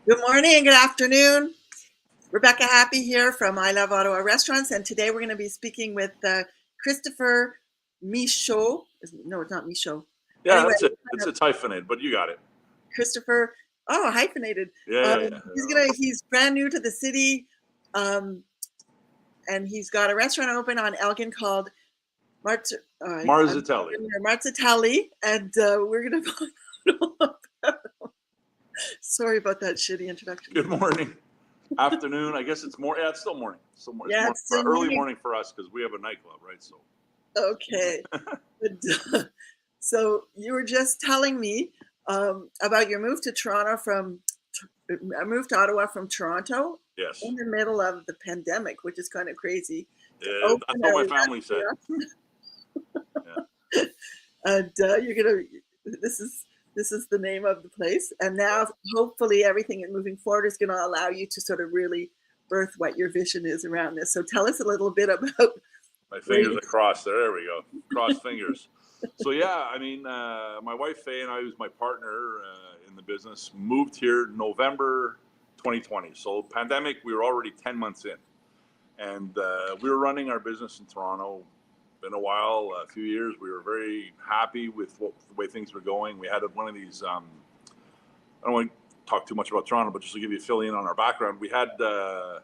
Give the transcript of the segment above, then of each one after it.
Good morning and good afternoon. Rebecca Happy here from I Love Ottawa Restaurants, and today we're going to be speaking with Christopher Michaud. No, it's not Michaud. Yeah, Anyway, that's it. It's hyphenated, but you got it. Christopher. Oh, hyphenated. Yeah. He's brand new to the city, and he's got a restaurant open on Elgin called Marzitelli. Marzitelli, and we're going to. Sorry about that shitty introduction. Good morning, afternoon. I guess it's more. Yeah, it's still morning. It's still early morning for us because we have a nightclub, right? So. Okay. So you were just telling me about your move to Ottawa from Toronto. Yes. In the middle of the pandemic, which is kind of crazy. Yeah, that's what my family said. Yeah. And you're gonna. This is the name of the place, and now hopefully everything moving forward is going to allow you to sort of really birth what your vision is around this. So tell us a little bit about. My fingers are crossed. There we go. Crossed fingers. So yeah, I mean, my wife Faye and I, who's my partner in the business, moved here November 2020. So pandemic, we were already 10 months in, and we were running our business in Toronto. Been a while, a few years. We were very happy with the way things were going. We had one of these. I don't want to talk too much about Toronto, but just to give you a fill in on our background, we had a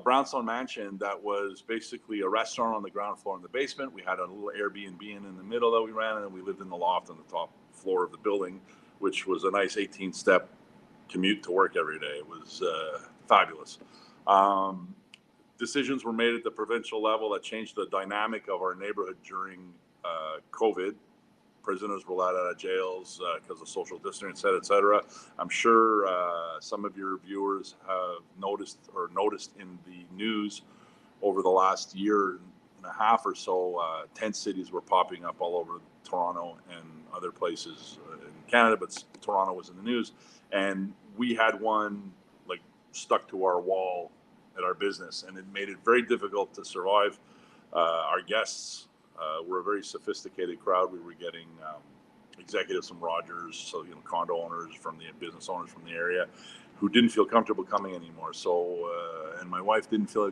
brownstone mansion that was basically a restaurant on the ground floor in the basement. We had a little Airbnb in the middle that we ran, and then we lived in the loft on the top floor of the building, which was a nice 18-step commute to work every day. It was fabulous. Decisions were made at the provincial level that changed the dynamic of our neighborhood during COVID. Prisoners were let out of jails because of social distancing, et cetera. I'm sure some of your viewers have noticed in the news over the last year and a half or so, tent cities were popping up all over Toronto and other places in Canada, but Toronto was in the news. And we had one like stuck to our wall at our business, and it made it very difficult to survive. Our guests were a very sophisticated crowd. We were getting executives from Rogers, so condo owners, from the business owners from the area, who didn't feel comfortable coming anymore. So, and my wife didn't feel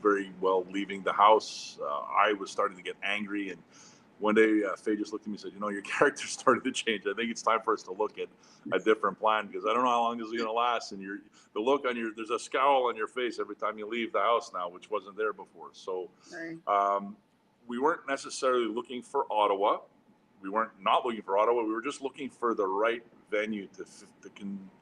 very well leaving the house. I was starting to get angry, and one day Faye just looked at me and said, your character started to change. I think it's time for us to look at a different plan, because I don't know how long this is going to last. And the look on there's a scowl on your face every time you leave the house now, which wasn't there before. So we weren't necessarily looking for Ottawa. We weren't not looking for Ottawa. We were just looking for the right venue to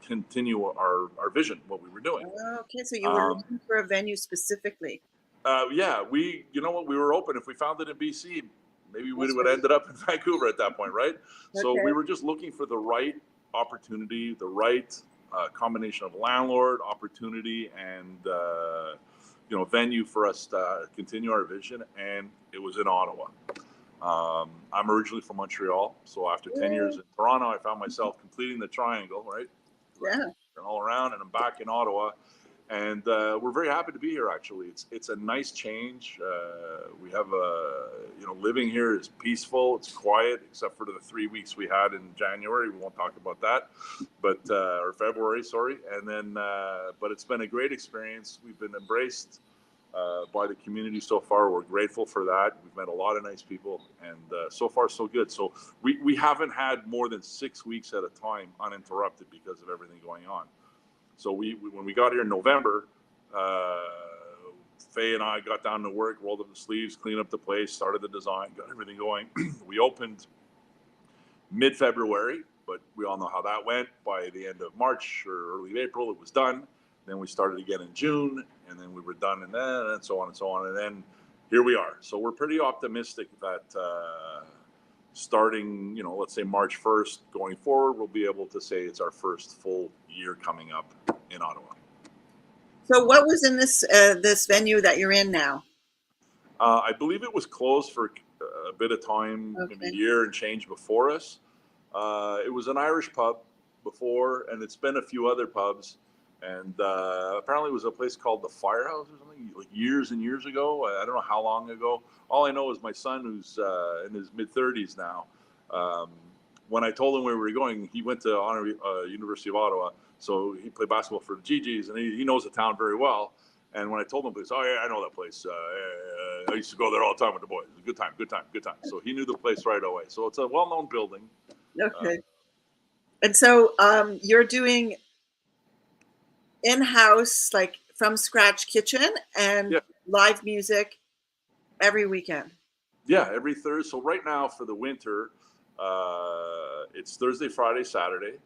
continue our vision, what we were doing. Okay, so you were looking for a venue specifically. Yeah, we were open. If we found it in BC, maybe we would have ended up in Vancouver at that point, right? Okay. So we were just looking for the right opportunity, the right combination of landlord, opportunity, and venue for us to continue our vision, and it was in Ottawa. I'm originally from Montreal, so after 10 years in Toronto, I found myself completing the triangle, right? Yeah. And all around, and I'm back in Ottawa. And we're very happy to be here. Actually, it's a nice change. We have living here is peaceful. It's quiet, except for the 3 weeks we had in January. We won't talk about that, but or February, sorry. And then, but it's been a great experience. We've been embraced by the community so far. We're grateful for that. We've met a lot of nice people, and so far so good. So we haven't had more than 6 weeks at a time uninterrupted because of everything going on. So when we got here in November, Faye and I got down to work, rolled up the sleeves, cleaned up the place, started the design, got everything going. We opened mid-February, but we all know how that went. By the end of March or early April, it was done. Then we started again in June, and then we were done, and so on and so on. And then here we are. So we're pretty optimistic that starting, let's say March 1st going forward, we'll be able to say it's our first full year coming up in Ottawa. So what was in this venue that you're in now? I believe it was closed for a bit of time, maybe a year and change before us. It was an Irish pub before, and it's been a few other pubs. And apparently it was a place called the Firehouse or something, like years and years ago. I don't know how long ago. All I know is my son, who's in his mid-30s now, when I told him where we were going, he went to University of Ottawa, so he played basketball for the GGs, and he knows the town very well. And when I told him, he said, "Oh yeah, I know that place. I used to go there all the time with the boys. It was a good time, good time, good time." So he knew the place right away. So it's a well-known building. Okay. And so you're doing in-house, like from scratch kitchen and live music every weekend. Yeah, every Thursday. So right now for the winter, it's Thursday, Friday, Saturday.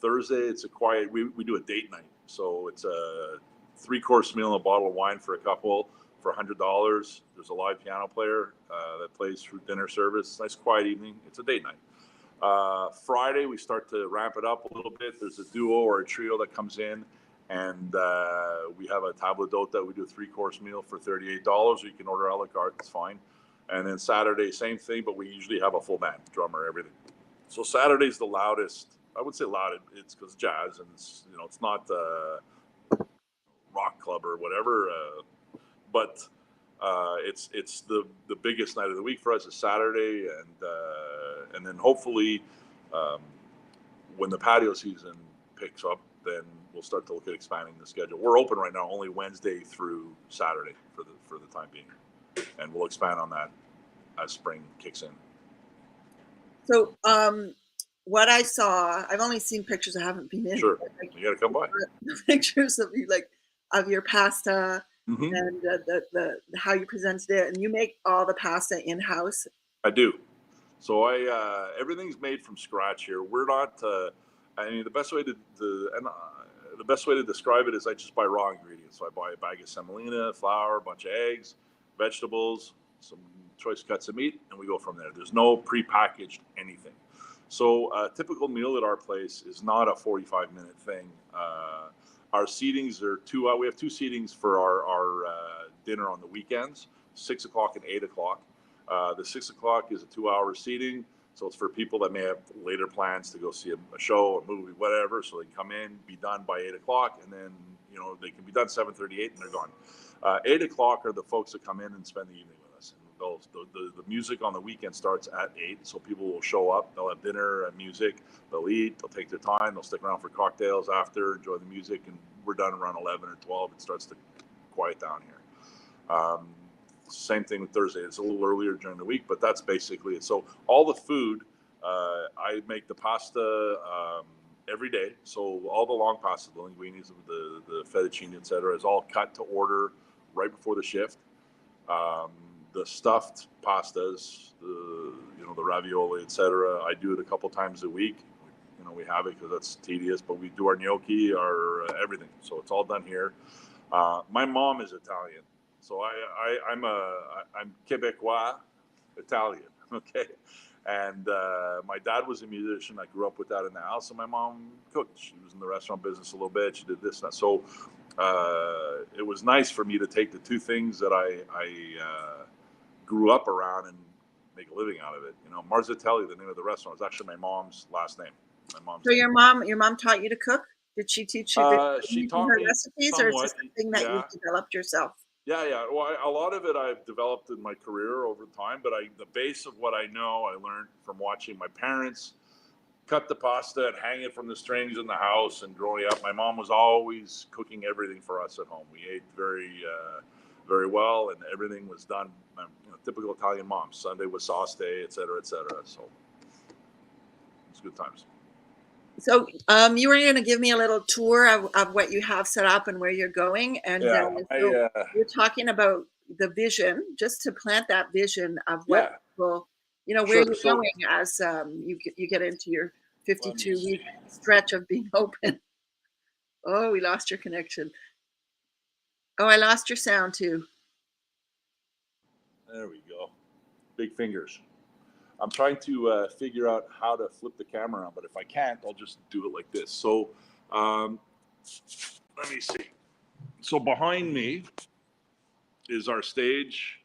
Thursday, it's a quiet. We do a date night. So it's a 3-course meal and a bottle of wine for a couple for $100. There's a live piano player that plays through dinner service. Nice quiet evening. It's a date night. Friday, we start to ramp it up a little bit. There's a duo or a trio that comes in, and we have a table d'hote that we do a 3-course meal for $38. You can order a la carte. It's fine. And then Saturday, same thing, but we usually have a full band, drummer, everything. So Saturday's the loudest. I would say loud. It's because jazz, and it's not rock club or whatever. But it's the biggest night of the week for us is Saturday, and then hopefully when the patio season picks up, then we'll start to look at expanding the schedule. We're open right now only Wednesday through Saturday for the time being, and we'll expand on that as spring kicks in. So what I saw, I've only seen pictures. I haven't been in. Sure, you got to come by. Pictures of you, like of your pasta. Mm-hmm. And the how you presented it, and you make all the pasta in house. I do. So everything's made from scratch here. We're not. I mean, the best way to describe it is I just buy raw ingredients. So I buy a bag of semolina, flour, a bunch of eggs, vegetables, some choice cuts of meat, and we go from there. There's no prepackaged anything. So a typical meal at our place is not a 45-minute thing. Our seatings are we have 2 seatings for our dinner on the weekends, 6 o'clock and 8 o'clock. The 6 o'clock is a 2-hour seating. So it's for people that may have later plans to go see a show, a movie, whatever. So they can come in, be done by 8 o'clock, and then, they can be done 7:38 and they're gone. 8 o'clock are the folks that come in and spend the evening with us. And the music on the weekend starts at 8. So people will show up, they'll have dinner and music, they'll eat, they'll take their time, they'll stick around for cocktails after, enjoy the music, and we're done around 11 or 12. It starts to quiet down here. Same thing with Thursday. It's a little earlier during the week, but that's basically it. So all the food, I make the pasta every day. So all the long pasta, the linguinis, the fettuccine, etc., is all cut to order right before the shift. The stuffed pastas, the ravioli, etc., I do it a couple times a week. We have it because that's tedious, but we do our gnocchi, our everything. So it's all done here. My mom is Italian. So I'm Quebecois Italian, okay? And my dad was a musician. I grew up with that in the house, and my mom cooked. She was in the restaurant business a little bit. She did this and that. So it was nice for me to take the 2 things that I grew up around and make a living out of it. Marzitelli, the name of the restaurant, is actually my mom's last name. My mom's So your mom taught you to cook? Did she teach you? She taught me recipes, somewhat, or is this something that you developed yourself? Yeah. Well, a lot of it I've developed in my career over time, but the base of what I know, I learned from watching my parents cut the pasta and hang it from the strings in the house. And growing up, my mom was always cooking everything for us at home. We ate very, very well, and everything was done. Typical Italian mom. Sunday was sauce day, et cetera, et cetera. So it's good times. So you were going to give me a little tour of what you have set up and where you're going. And you're talking about the vision, just to plant that vision of what people, where you're going as you get into your 52-week stretch of being open. Oh, we lost your connection. Oh, I lost your sound too. There we go. Big fingers. I'm trying to figure out how to flip the camera on, but if I can't, I'll just do it like this. So let me see. So behind me is our stage.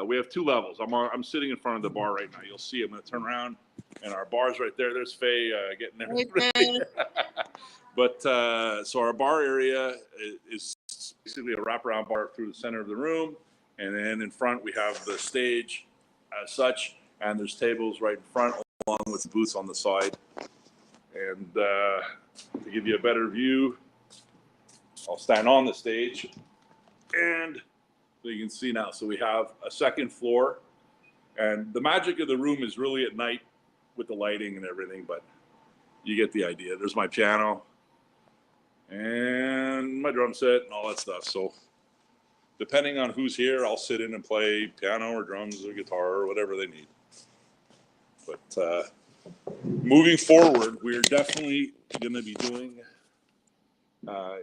We have 2 levels. I'm sitting in front of the bar right now. You'll see I'm going to turn around, and our bar's right there. There's Faye getting everything. But so our bar area is basically a wraparound bar through the center of the room. And then in front, we have the stage as such. And there's tables right in front along with booths on the side. And to give you a better view, I'll stand on the stage, and so you can see now. So we have a second floor, and the magic of the room is really at night with the lighting and everything, but you get the idea. There's my piano and my drum set and all that stuff. So depending on who's here, I'll sit in and play piano or drums or guitar or whatever they need. But moving forward, we're definitely going to be doing,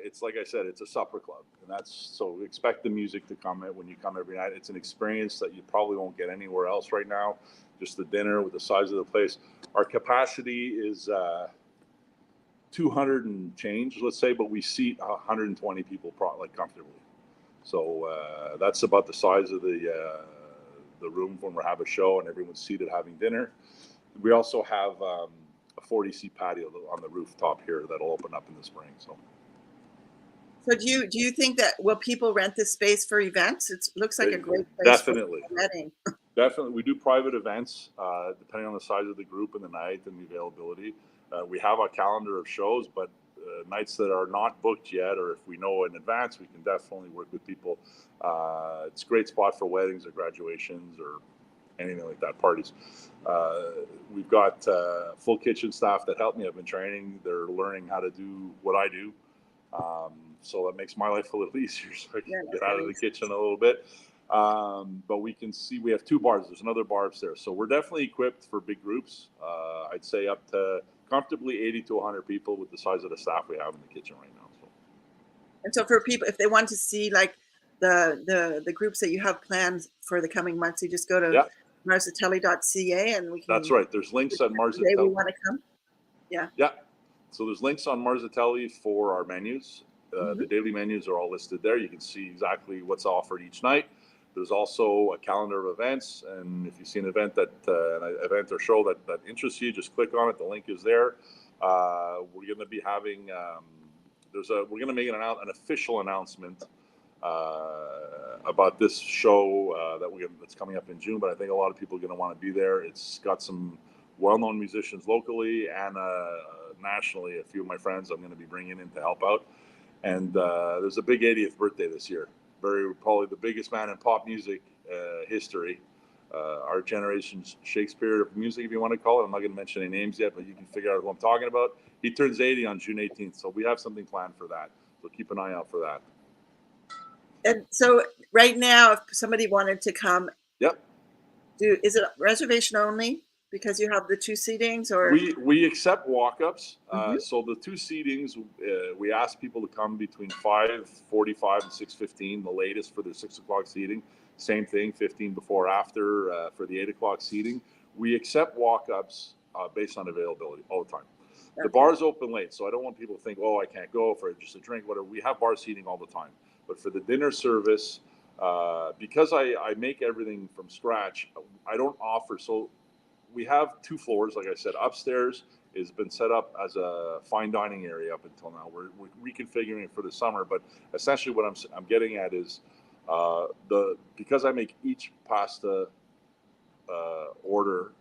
it's like I said, it's a supper club. And that's, so expect the music to come when you come every night. It's an experience that you probably won't get anywhere else right now. Just the dinner with the size of the place. Our capacity is 200 and change, let's say, but we seat 120 people like comfortably. So that's about the size of the room when we have a show and everyone's seated having dinner. We also have a 40-seat patio on the rooftop here that'll open up in the spring. So do you think that will people rent this space for events? It looks like a great place. Definitely. For a wedding. Definitely, we do private events depending on the size of the group and the night and the availability. We have a calendar of shows, but nights that are not booked yet, or if we know in advance, we can definitely work with people. It's a great spot for weddings or graduations or anything like that, parties. We've got full kitchen staff that help me. I've been training. They're learning how to do what I do. So that makes my life a little easier, so I can get out of the kitchen a little bit. But we can see we have two bars. There's another bar upstairs. So we're definitely equipped for big groups. I'd say up to comfortably 80 to 100 people with the size of the staff we have in the kitchen right now. So. And so for people, if they want to see like the groups that you have planned for the coming months, you just go to marzitelli.ca and we can. That's right. There's links on Marzitelli. We want to come. Yeah. Yeah. So there's links on Marzitelli for our menus. The daily menus are all listed there. You can see exactly what's offered each night. There's also a calendar of events, and if you see an event that an event or show that interests you, just click on it. The link is there. We're going to be having we're going to make an official announcement about this show that's coming up in June. But I think a lot of people are going to want to be there. It's got some well-known musicians locally and nationally. A few of my friends I'm going to be bringing in to help out. And there's a big 80th birthday this year. Probably the biggest man in pop music history. Our generation's Shakespeare of music, if you want to call it. I'm not going to mention any names yet, but you can figure out who I'm talking about. He turns 80 on June 18th, so we have something planned for that. So keep an eye out for that. And so right now, if somebody wanted to come, is it reservation only? Because you have the two seatings, or we accept walk-ups. So the two seatings, we ask people to come between 5:45 and 6:15, the latest for the 6 o'clock seating. Same thing, 15 before after for the 8 o'clock seating. We accept walk-ups based on availability all the time. Okay. The bar's open late, so I don't want people to think, oh, I can't go for just a drink, whatever. We have bar seating all the time. But for the dinner service, because I make everything from scratch, I don't offer. So we have two floors, like I said. Upstairs has been set up as a fine dining area up until now. We're reconfiguring it for the summer, but essentially what I'm getting at is because I make each pasta order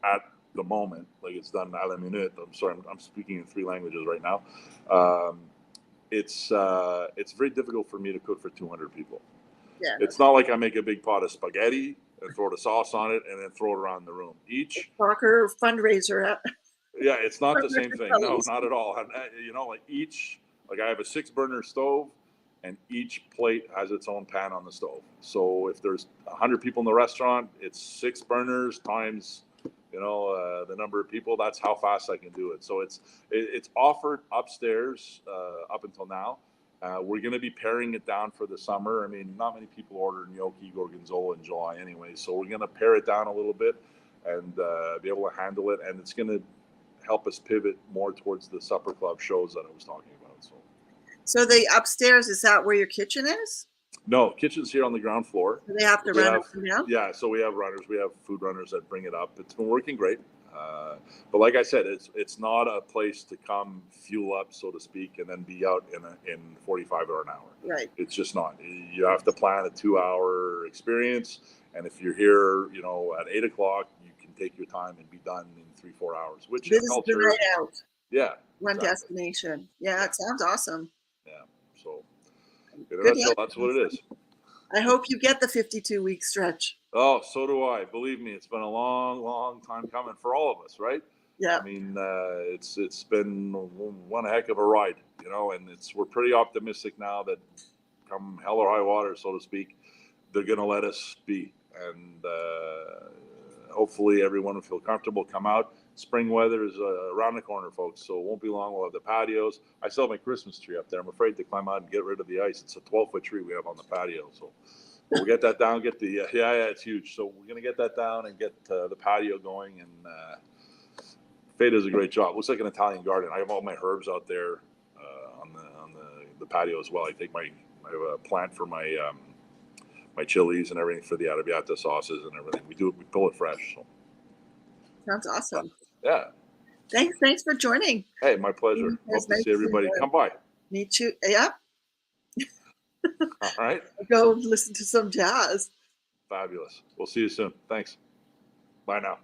at the moment, like it's done à la minute. I'm sorry, I'm speaking in 3 languages right now. It's very difficult for me to cook for 200 people. Yeah, it's not like I make a big pot of spaghetti and throw the sauce on it and then throw it around the room. Each soccer fundraiser. Yeah, it's not the same thing. No, not at all. You know, like I have a 6-burner stove, and each plate has its own pan on the stove. So if there's 100 people in the restaurant, it's 6 burners times, the number of people. That's how fast I can do it. So it's offered upstairs up until now. We're going to be paring it down for the summer. I mean, not many people order gnocchi gorgonzola in July anyway, so we're going to pare it down a little bit and be able to handle it. And it's going to help us pivot more towards the supper club shows that I was talking about. So the upstairs, is that where your kitchen is? No, kitchen's here on the ground floor. So they have to run up and down? Yeah, so we have runners. We have food runners that bring it up. It's been working great. But like I said, it's not a place to come fuel up, so to speak, and then be out in 45 or an hour. Right. It's just not. You have to plan a 2-hour experience. And if you're here, at 8 o'clock, you can take your time and be done in 3-4 hours, which This in is the culture, night out. yeah, One exactly. destination. Yeah, it sounds awesome. Yeah. So in a Good nutshell, luck. that's what it is. I hope you get the 52-week stretch. Oh, so do I. Believe me, it's been a long, long time coming for all of us, right? Yeah. I mean, it's been one heck of a ride, you know, and we're pretty optimistic now that come hell or high water, so to speak, they're going to let us be, and hopefully everyone will feel comfortable. Come out. Spring weather is around the corner, folks, so it won't be long. We'll have the patios. I still have my Christmas tree up there. I'm afraid to climb out and get rid of the ice. It's a 12-foot tree we have on the patio, so we'll get that down. Get the yeah, it's huge. So we're gonna get that down and get the patio going. And Faye does a great job. Looks like an Italian garden. I have all my herbs out there on the patio as well. I have a plant for my my chilies and everything for the arrabbiata sauces and everything. We pull it fresh. So. Sounds awesome. Yeah. Thanks for joining. Hey, my pleasure. Hope to see everybody. Come by. Meet you. Yeah. All right. Go listen to some jazz. Fabulous. We'll see you soon. Thanks. Bye now.